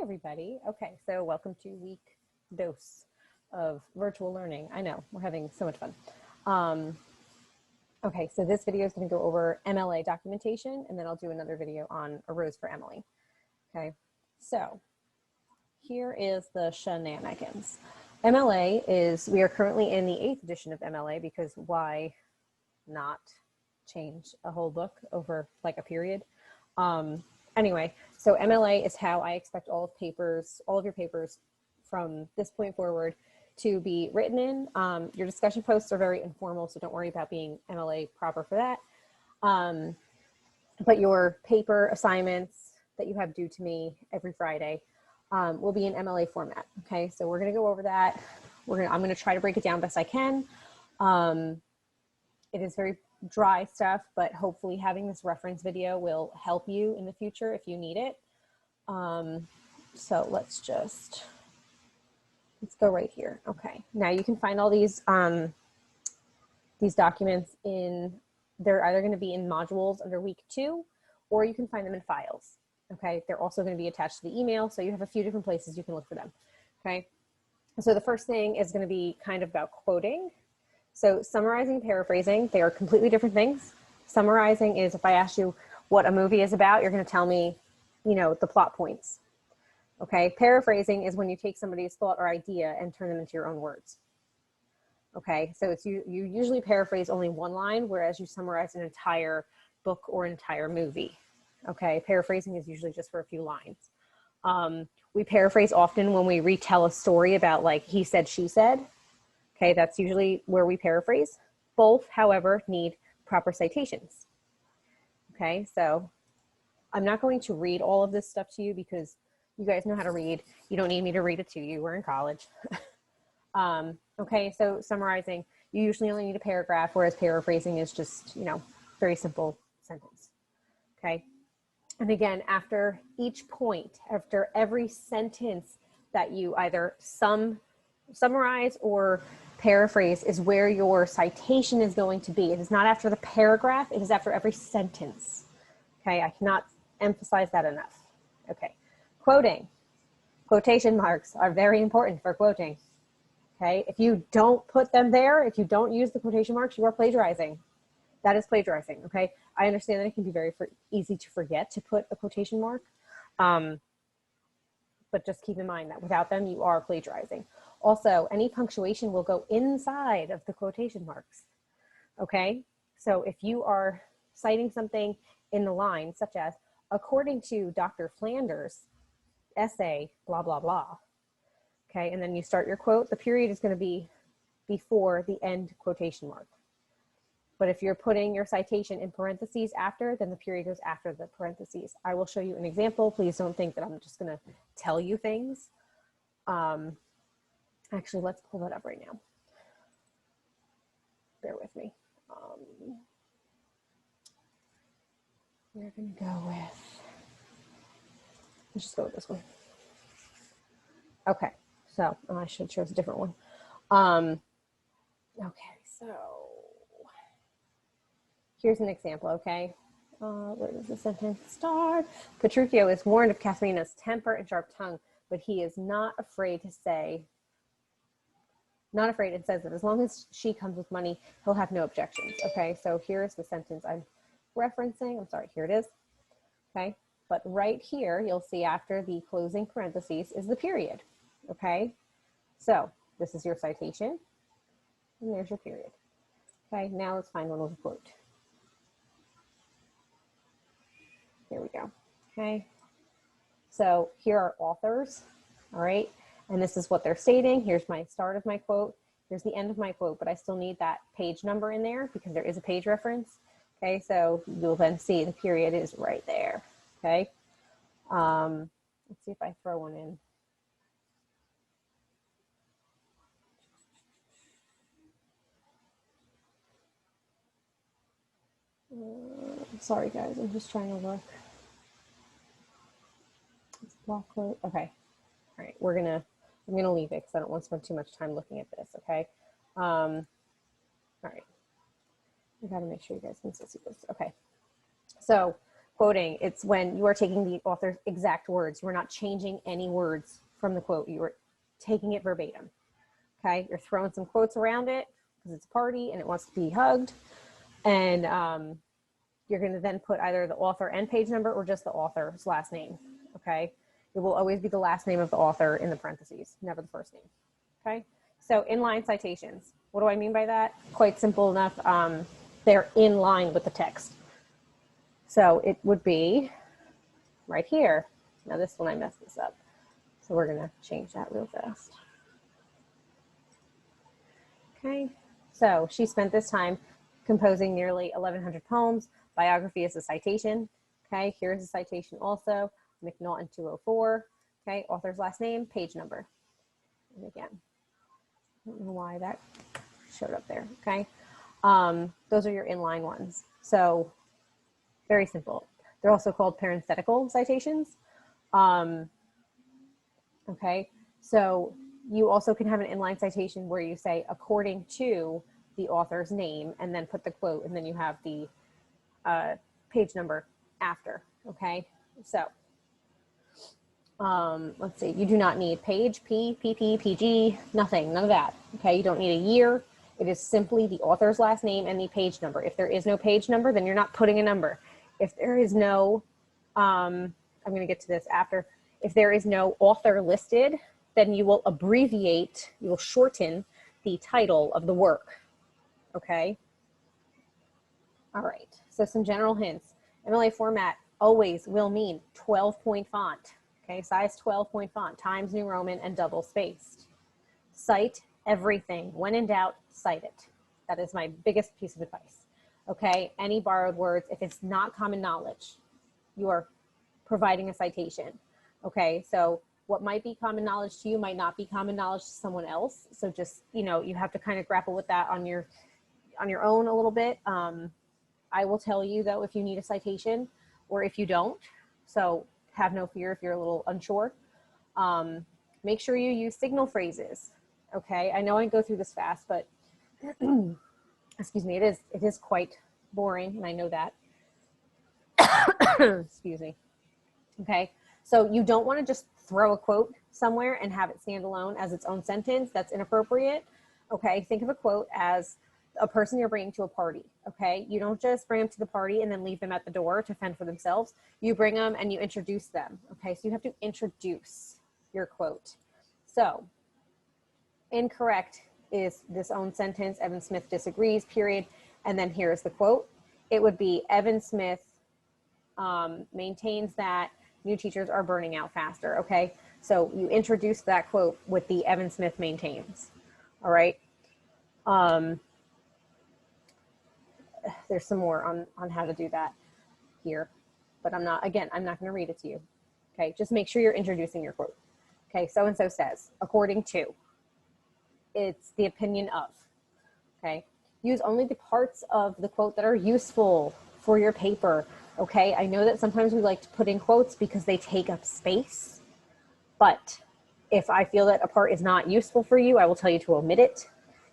everybody. Okay, so welcome to week dose of virtual learning. I know, we're having so much fun. Okay, so this video is going to go over MLA documentation, and then I'll do another video on a rose for Emily. Okay, so here is the shenanigans. MLA is, we are currently in the 8th edition of MLA because why not change a whole book over like a period? Anyway, so MLA is how I expect all of your papers from this point forward to be written in. Your discussion posts are very informal, so don't worry about being MLA proper for that. But your paper assignments that you have due to me every Friday will be in MLA format. Okay, so we're gonna go over that. I'm gonna try to break it down best I can. It is very dry stuff, but hopefully having this reference video will help you in the future if you need it. So let's go right here. Okay, now you can find all these documents they're either going to be in modules under week 2, or you can find them in files. Okay, they're also going to be attached to the email, so you have a few different places you can look for them. Okay, so the first thing is going to be kind of about quoting. So summarizing and paraphrasing, they are completely different things. Summarizing is if I ask you what a movie is about, you're going to tell me, you know, the plot points. Okay, paraphrasing is when you take somebody's thought or idea and turn them into your own words. Okay, so it's you usually paraphrase only one line, whereas you summarize an entire book or entire movie. Okay, paraphrasing is usually just for a few lines. We paraphrase often when we retell a story about like he said, she said. Okay, that's usually where we paraphrase. Both, however, need proper citations. Okay, so I'm not going to read all of this stuff to you because you guys know how to read. You don't need me to read it to you. We're in college. Okay, so summarizing, you usually only need a paragraph, whereas paraphrasing is just, you know, very simple sentence. Okay, and again, after each point, after every sentence that you either summarize or paraphrase is where your citation is going to be. It is not after the paragraph, it is after every sentence. Okay, I cannot emphasize that enough. Okay, quoting. Quotation marks are very important for quoting. Okay, if you don't put them there, if you don't use the quotation marks, you are plagiarizing. That is plagiarizing, okay? I understand that it can be very easy to forget to put a quotation mark, but just keep in mind that without them, you are plagiarizing. Also, any punctuation will go inside of the quotation marks, okay? So if you are citing something in the line, such as, according to Dr. Flanders' essay, blah, blah, blah, okay? And then you start your quote, the period is gonna be before the end quotation mark. But if you're putting your citation in parentheses after, then the period goes after the parentheses. I will show you an example. Please don't think that I'm just gonna tell you things. Actually, let's pull that up right now. Bear with me. We're gonna go with, let's just go with this one. Okay, so I should choose a different one. Okay, so here's an example, okay? Where does the sentence start? Petruchio is warned of Katharina's temper and sharp tongue, but he is not afraid and says that as long as she comes with money, he'll have no objections. Okay, so here's the sentence I'm referencing. I'm sorry, here it is. Okay, but right here, you'll see after the closing parentheses is the period. Okay, so this is your citation, and there's your period. Okay, now let's find one with a quote. Here we go. Okay, so here are authors. All right. And this is what they're stating. Here's my start of my quote. Here's the end of my quote, but I still need that page number in there because there is a page reference. Okay, so you'll then see the period is right there. Okay. Let's see if I throw one in. Sorry guys, I'm just trying to look. It's block quote. Okay. All right, I'm gonna leave it because I don't want to spend too much time looking at this, okay? All right, I gotta make sure you guys can still see this. Okay, so Quoting, it's when you are taking the author's exact words. You are not changing any words from the quote. You are taking it verbatim. Okay, you're throwing some quotes around it because it's a party and it wants to be hugged. And you're going to then put either the author and page number or just the author's last name. Okay, it will always be the last name of the author in the parentheses, never the first name. Okay, so inline citations. What do I mean by that? Quite simple enough. They're in line with the text. So it would be right here. Now this one, I messed this up. So we're going to change that real fast. Okay, so she spent this time composing nearly 1,100 poems. Biography is a citation. Okay, here's a citation also. McNaughton 204. Okay, author's last name, page number. And again, I don't know why that showed up there. Okay, those are your inline ones. So very simple. They're also called parenthetical citations. Okay, so you also can have an inline citation where you say according to the author's name and then put the quote and then you have the page number after. Okay, so let's see, you do not need page, P, PP, PG, nothing, none of that. Okay, you don't need a year. It is simply the author's last name and the page number. If there is no page number, then you're not putting a number. If there is no, I'm going to get to this after. If there is no author listed, then you will abbreviate, you will shorten the title of the work. Okay. All right. So some general hints. MLA format always will mean 12-point font. Okay. Size 12-point font, Times New Roman and double spaced. Cite everything. When in doubt, cite it. That is my biggest piece of advice. Okay. Any borrowed words, if it's not common knowledge, you are providing a citation. Okay, so what might be common knowledge to you might not be common knowledge to someone else. So just, you know, you have to kind of grapple with that on your own a little bit. I will tell you though, if you need a citation or if you don't, so have no fear if you're a little unsure. Make sure you use signal phrases. Okay, I know I go through this fast, but excuse me, it is quite boring, and I know that. Excuse me. Okay, so you don't want to just throw a quote somewhere and have it stand alone as its own sentence. That's inappropriate. Okay, think of a quote as a person you're bringing to a party. Okay, you don't just bring them to the party and then leave them at the door to fend for themselves. You bring them and you introduce them. Okay, so you have to introduce your quote. So incorrect is this own sentence. Evan Smith disagrees, period. And then here's the quote. It would be Evan Smith maintains that new teachers are burning out faster. Okay, so you introduce that quote with the Evan Smith maintains. All right. There's some more on how to do that here, but I'm not going to read it to you. Okay, just make sure you're introducing your quote. Okay, so-and-so says, according to, it's the opinion of. Okay, use only the parts of the quote that are useful for your paper. Okay, I know that sometimes we like to put in quotes because they take up space, but if I feel that a part is not useful for you, I will tell you to omit it.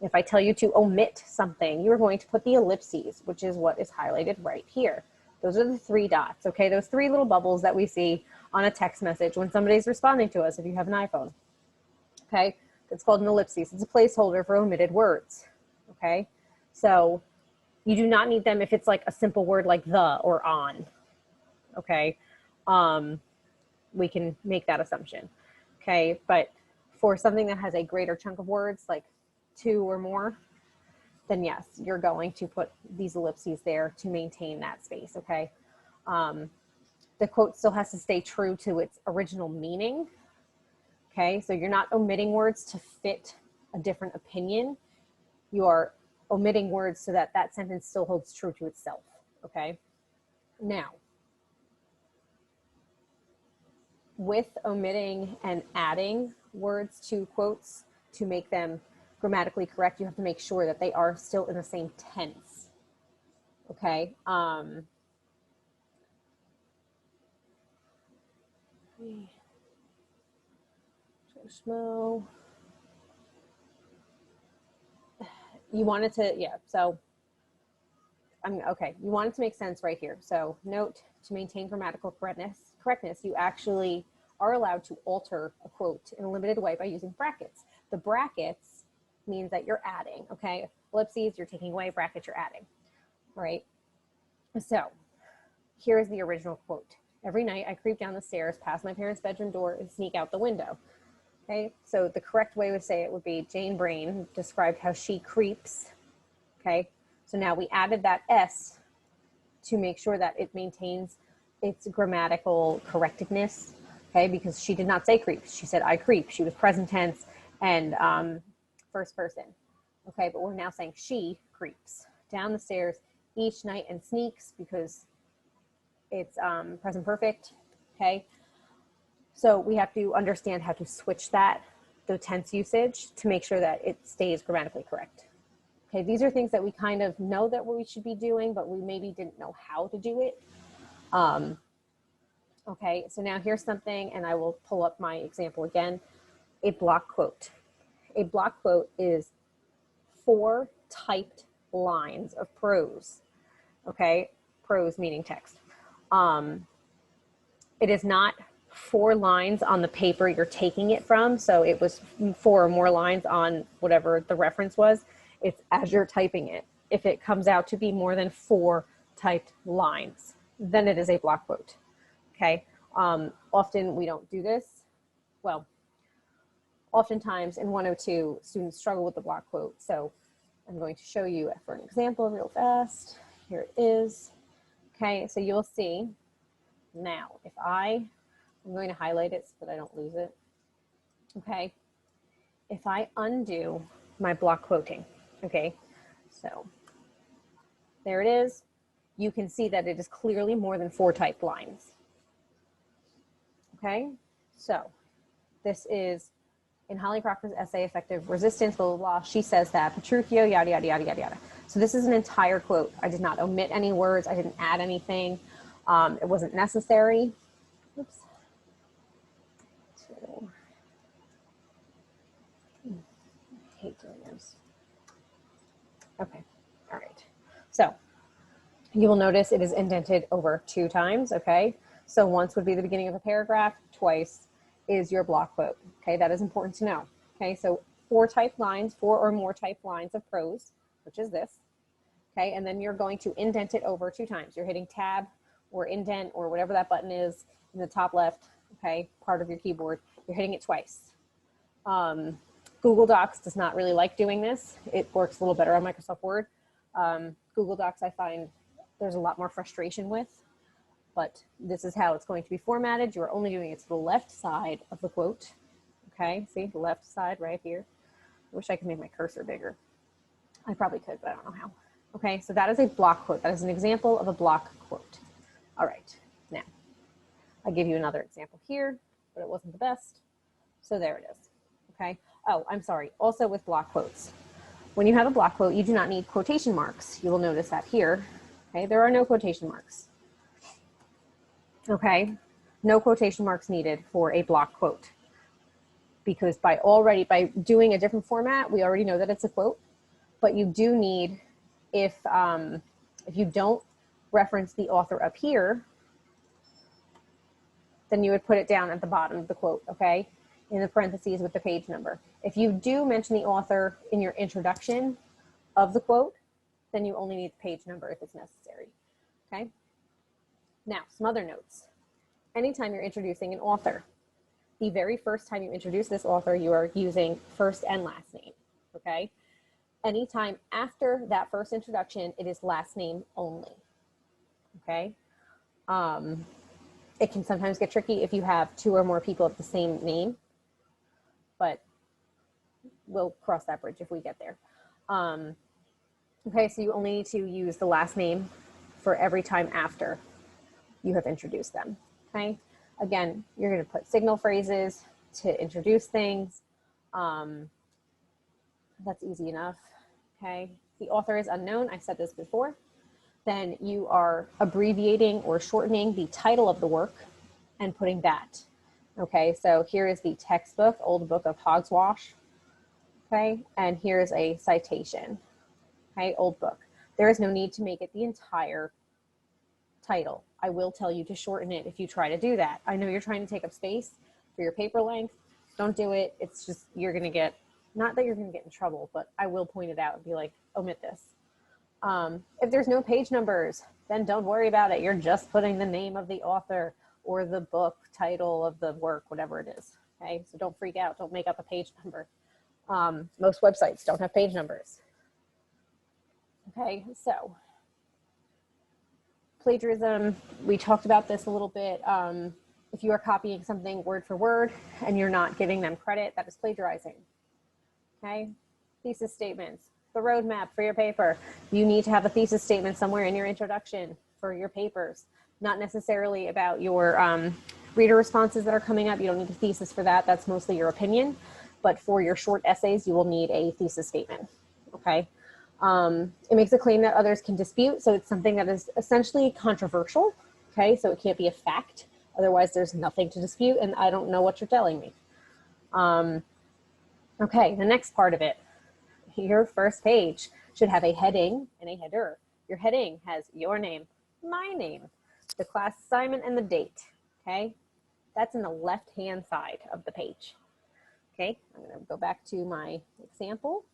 If I tell you to omit something, you are going to put the ellipses, which is what is highlighted right here. Those are the 3 dots, okay? Those 3 little bubbles that we see on a text message when somebody's responding to us if you have an iPhone, okay? It's called an ellipses. It's a placeholder for omitted words, okay? So you do not need them if it's like a simple word like the or on, okay? We can make that assumption, okay? But for something that has a greater chunk of words, like 2 or more, then yes, you're going to put these ellipses there to maintain that space, okay? The quote still has to stay true to its original meaning, okay? So you're not omitting words to fit a different opinion. You are omitting words so that that sentence still holds true to itself, okay? Now, with omitting and adding words to quotes to make them grammatically correct, you have to make sure that they are still in the same tense, okay? Schmo. You wanted to, yeah, so okay, you want it to make sense right here. So note, to maintain grammatical correctness, you actually are allowed to alter a quote in a limited way by using brackets. The brackets means that you're adding, okay? Ellipses, you're taking away, brackets, you're adding, right? So here is the original quote. Every night I creep down the stairs, past my parents' bedroom door, and sneak out the window. Okay, so the correct way to say it would be Jane Brain described how she creeps. Okay, so now we added that S to make sure that it maintains its grammatical correctness. Okay, because she did not say creeps. She said I creep. She was present tense and first person. Okay, but we're now saying she creeps down the stairs each night and sneaks because it's present perfect. Okay, so we have to understand how to switch the tense usage to make sure that it stays grammatically correct. Okay, these are things that we kind of know that we should be doing, but we maybe didn't know how to do it. Okay, so now here's something, and I will pull up my example again. A block quote. A block quote is 4 typed lines of prose. Okay, prose meaning text. It is not 4 lines on the paper you're taking it from. So it was 4 or more lines on whatever the reference was. It's as you're typing it. If it comes out to be more than 4 typed lines, then it is a block quote. Okay. Often we don't do this. Well, oftentimes in 102, students struggle with the block quote. So I'm going to show you for an example real fast. Here it is. Okay, so you'll see now, if I'm going to highlight it so that I don't lose it. Okay, if I undo my block quoting, okay, so there it is. You can see that it is clearly more than 4 typed lines. Okay, so this is in Holly Crocker's essay, Effective Resistance, blah, blah, blah. She says that Petruchio, yada, yada, yada, yada, yada. So this is an entire quote. I did not omit any words. I didn't add anything. It wasn't necessary. Oops. So, I hate doing this. Okay, all right. So you will notice it is indented over 2 times, okay? So once would be the beginning of a paragraph, twice is your block quote, okay? That is important to know, okay? So 4 typed lines, 4 or more typed lines of prose, which is this, okay? And then you're going to indent it over 2 times. You're hitting tab or indent or whatever that button is in the top left, okay, part of your keyboard. You're hitting it twice. Google Docs does not really like doing this. It works a little better on Microsoft Word. Google Docs I find there's a lot more frustration with, but this is how it's going to be formatted. You're only doing it to the left side of the quote. Okay, see the left side right here. I wish I could make my cursor bigger. I probably could, but I don't know how. Okay, so that is a block quote. That is an example of a block quote. All right, now I'll give you another example here, but it wasn't the best. So there it is, okay? Oh, I'm sorry, also with block quotes. When you have a block quote, you do not need quotation marks. You will notice that here, okay? There are no quotation marks. Okay, no quotation marks needed for a block quote because by doing a different format, we already know that it's a quote, but you do need, if you don't reference the author up here, then you would put it down at the bottom of the quote, okay, in the parentheses with the page number. If you do mention the author in your introduction of the quote, then you only need the page number if it's necessary, okay? Now, some other notes. Anytime you're introducing an author, the very first time you introduce this author, you are using first and last name, okay? Anytime after that first introduction, it is last name only, okay? It can sometimes get tricky if you have 2 or more people of the same name, but we'll cross that bridge if we get there. Okay, so you only need to use the last name for every time after you have introduced them, okay? Again, you're gonna put signal phrases to introduce things. That's easy enough, okay? The author is unknown, I said this before. Then you are abbreviating or shortening the title of the work and putting that, okay? So here is the textbook, Old Book of Hogswash, okay? And here's a citation, okay, Old Book. There is no need to make it the entire title. I will tell you to shorten it if you try to do that. I know you're trying to take up space for your paper length. Don't do it. It's just, you're going to get, not that you're going to get in trouble, but I will point it out and be like, omit this. If there's no page numbers, then don't worry about it. You're just putting the name of the author or the book title of the work, whatever it is. Okay, so don't freak out. Don't make up a page number. Most websites don't have page numbers. Okay, so plagiarism, we talked about this a little bit. If you are copying something word for word and you're not giving them credit, that is plagiarizing. Okay, thesis statements, the roadmap for your paper. You need to have a thesis statement somewhere in your introduction for your papers, not necessarily about your reader responses that are coming up. You don't need a thesis for that. That's mostly your opinion. But for your short essays, you will need a thesis statement. Okay. It makes a claim that others can dispute. So it's something that is essentially controversial. Okay. So it can't be a fact. Otherwise, there's nothing to dispute. And I don't know what you're telling me. Okay. The next part of it, your first page should have a heading and a header. Your heading has your name, my name, the class assignment, and the date. Okay. That's in the left-hand side of the page. Okay, I'm going to go back to my example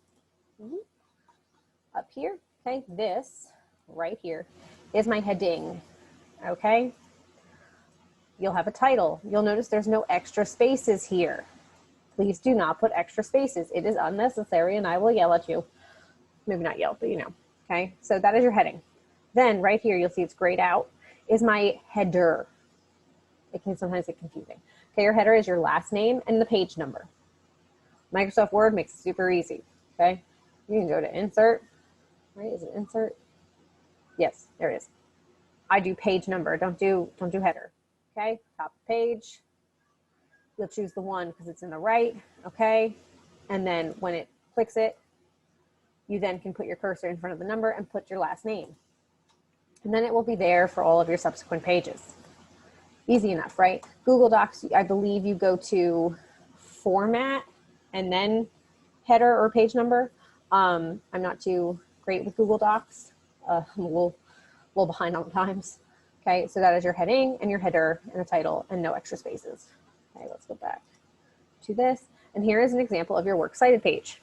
up here. Okay, this right here is my heading. Okay, you'll have a title. You'll notice there's no extra spaces here. Please do not put extra spaces. It is unnecessary and I will yell at you. Maybe not yell, but you know. Okay, so that is your heading. Then right here, you'll see it's grayed out, is my header. It can sometimes get confusing. Okay, your header is your last name and the page number. Microsoft Word makes it super easy, okay? You can go to insert, right? Is it insert? Yes, there it is. I do page number, don't do header, okay? Top of page, you'll choose the one because it's in the right, okay? And then when it clicks it, you then can put your cursor in front of the number and put your last name. And then it will be there for all of your subsequent pages. Easy enough, right? Google Docs, I believe you go to format and then header or page number. I'm not too great with Google Docs. I'm a little behind on times. Okay, so that is your heading and your header and a title and no extra spaces. Okay, let's go back to this. And here is an example of your works cited page.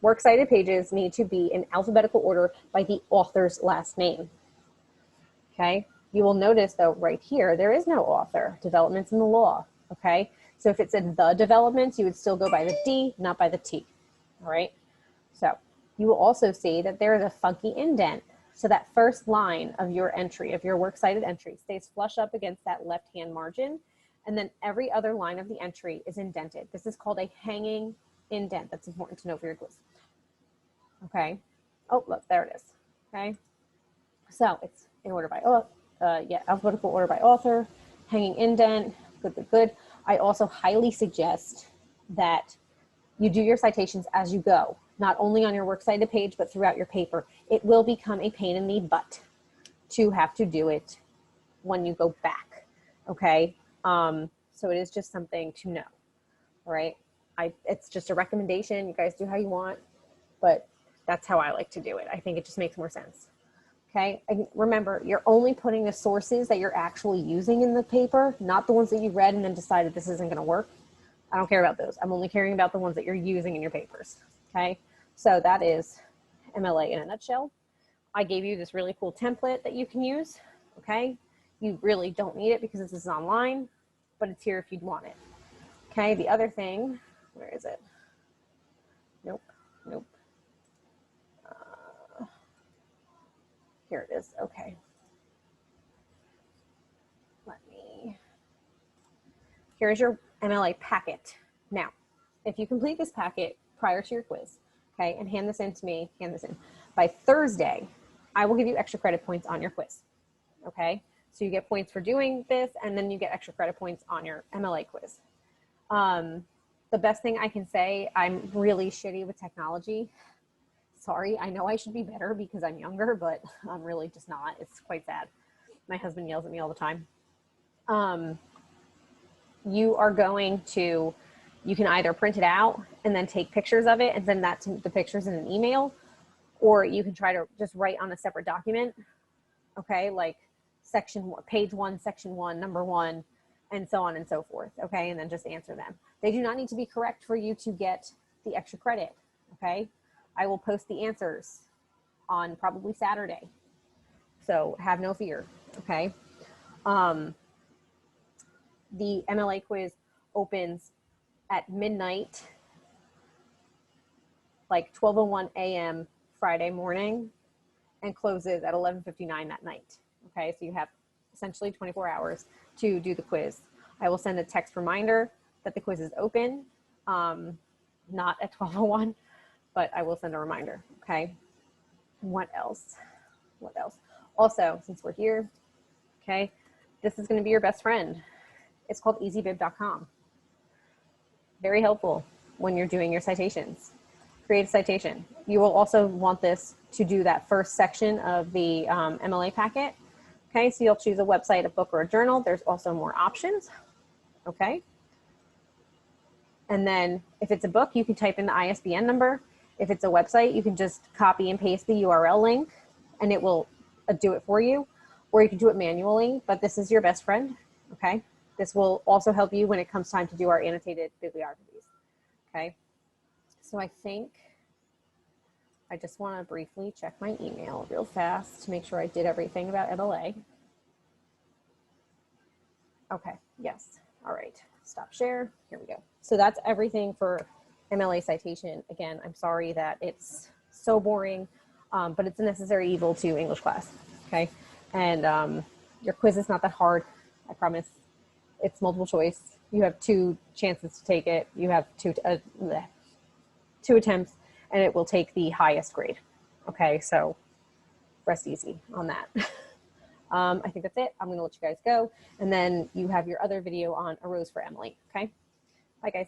Works cited pages need to be in alphabetical order by the author's last name. Okay, you will notice though right here, there is no author, developments in the law. Okay, so if it said the developments, you would still go by the D, not by the T. All right. So you will also see that there is a funky indent. So that first line of your entry, of your works cited entry, stays flush up against that left-hand margin. And then every other line of the entry is indented. This is called a hanging indent. That's important to know for your quiz. Okay. Oh, look, there it is. Okay. So it's in order by, alphabetical order by author, hanging indent, good, good, good. I also highly suggest that you do your citations as you go, not only on your works cited page, but throughout your paper. It will become a pain in the butt to have to do it when you go back, okay? So it is just something to know, all right? It's just a recommendation. You guys do how you want, but that's how I like to do it. I think it just makes more sense. Okay, and remember, you're only putting the sources that you're actually using in the paper, not the ones that you read and then decided this isn't going to work. I don't care about those. I'm only caring about the ones that you're using in your papers. Okay, so that is MLA in a nutshell. I gave you this really cool template that you can use. Okay, you really don't need it because this is online, but it's here if you'd want it. Okay, the other thing, where is it? Nope, nope. Here it is. Okay. Here's your MLA packet. Now, if you complete this packet prior to your quiz, okay, and hand this in to me, by Thursday, I will give you extra credit points on your quiz. Okay. So you get points for doing this, and then you get extra credit points on your MLA quiz. The best thing I can say, I'm really shitty with technology. Sorry, I know I should be better because I'm younger, but I'm really just not. It's quite sad. My husband yells at me all the time. You are going to, you can either print it out and then take pictures of it and send that to the pictures in an email, or you can try to just write on a separate document, okay, like page 1, section 1, number 1, and so on and so forth, okay, and then just answer them. They do not need to be correct for you to get the extra credit, okay? I will post the answers on probably Saturday, so have no fear, okay? The MLA quiz opens at midnight, like 12:01 a.m. Friday morning, and closes at 11:59 that night. Okay, so you have essentially 24 hours to do the quiz. I will send a text reminder that the quiz is open, not at 12:01, but I will send a reminder. Okay, what else? What else? Also, since we're here, okay, this is going to be your best friend. It's called easybib.com. Very helpful when you're doing your citations. Create a citation. You will also want this to do that first section of the MLA packet. Okay, so you'll choose a website, a book, or a journal. There's also more options. Okay. And then if it's a book, you can type in the ISBN number. If it's a website, you can just copy and paste the URL link and it will do it for you, or you can do it manually, but this is your best friend. Okay. This will also help you when it comes time to do our annotated bibliographies. Okay. So I think I just want to briefly check my email real fast to make sure I did everything about MLA. Okay, yes. All right, stop share. Here we go. So that's everything for MLA citation. Again, I'm sorry that it's so boring, but it's a necessary evil to English class, okay? And your quiz is not that hard, I promise. It's multiple choice. You have 2 chances to take it. You have 2 attempts, and it will take the highest grade. Okay, so rest easy on that. I think that's it. I'm gonna let you guys go. And then you have your other video on A Rose for Emily, okay? Bye guys.